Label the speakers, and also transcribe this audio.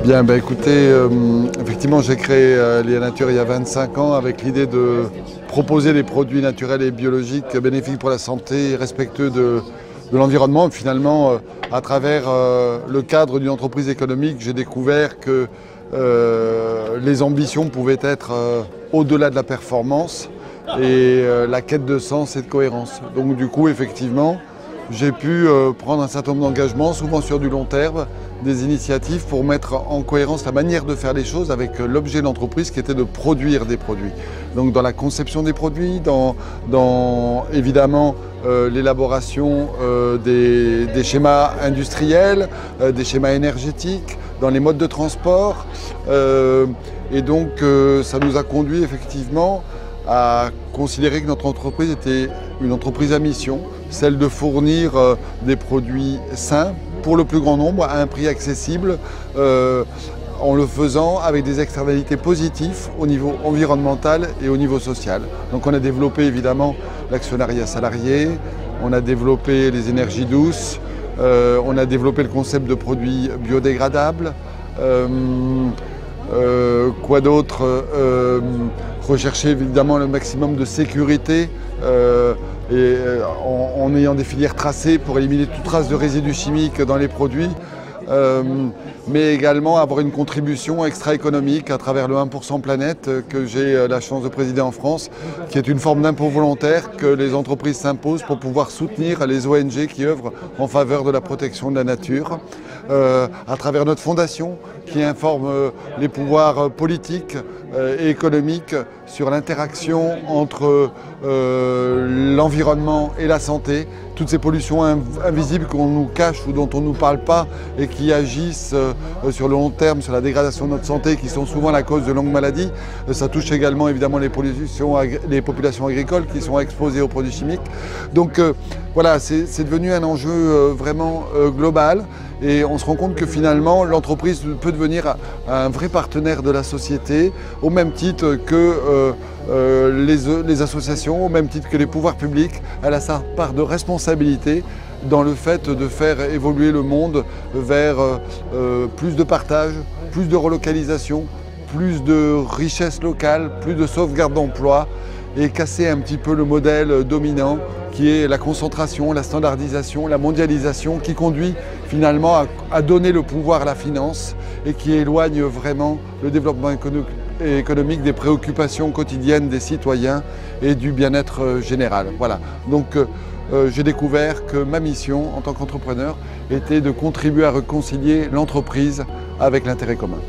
Speaker 1: Bien, écoutez, effectivement j'ai créé Lia Nature il y a 25 ans avec l'idée de proposer des produits naturels et biologiques bénéfiques pour la santé et respectueux de l'environnement. Finalement, à travers le cadre d'une entreprise économique, j'ai découvert que les ambitions pouvaient être au-delà de la performance et la quête de sens et de cohérence. Donc du coup, effectivement, j'ai pu prendre un certain nombre d'engagements, souvent sur du long terme, des initiatives pour mettre en cohérence la manière de faire les choses avec l'objet de l'entreprise qui était de produire des produits. Donc dans la conception des produits, dans évidemment l'élaboration des schémas industriels, des schémas énergétiques, dans les modes de transport. Et donc ça nous a conduit effectivement à considérer que notre entreprise était une entreprise à mission, celle de fournir des produits sains pour le plus grand nombre à un prix accessible en le faisant avec des externalités positives au niveau environnemental et au niveau social. Donc on a développé évidemment l'actionnariat salarié, on a développé les énergies douces, on a développé le concept de produits biodégradables. Quoi d'autre, rechercher évidemment le maximum de sécurité en ayant des filières tracées pour éliminer toute trace de résidus chimiques dans les produits, mais également avoir une contribution extra-économique à travers le 1% Planète que j'ai la chance de présider en France, qui est une forme d'impôt volontaire que les entreprises s'imposent pour pouvoir soutenir les ONG qui œuvrent en faveur de la protection de la nature, à travers notre fondation qui informe les pouvoirs politiques et économiques sur l'interaction entre l'environnement et la santé, toutes ces pollutions invisibles qu'on nous cache ou dont on ne nous parle pas et qui agissent sur le long terme sur la dégradation de notre santé, qui sont souvent la cause de longues maladies. Ça touche également évidemment les populations agricoles qui sont exposées aux produits chimiques. Donc voilà, c'est devenu un enjeu vraiment global. Et on se rend compte que finalement, l'entreprise peut devenir un vrai partenaire de la société, au même titre que les associations, au même titre que les pouvoirs publics. Elle a sa part de responsabilité dans le fait de faire évoluer le monde vers plus de partage, plus de relocalisation, plus de richesse locale, plus de sauvegarde d'emploi, et casser un petit peu le modèle dominant qui est la concentration, la standardisation, la mondialisation, qui conduit finalement à donner le pouvoir à la finance et qui éloigne vraiment le développement économique des préoccupations quotidiennes des citoyens et du bien-être général. Voilà. Donc j'ai découvert que ma mission en tant qu'entrepreneur était de contribuer à réconcilier l'entreprise avec l'intérêt commun.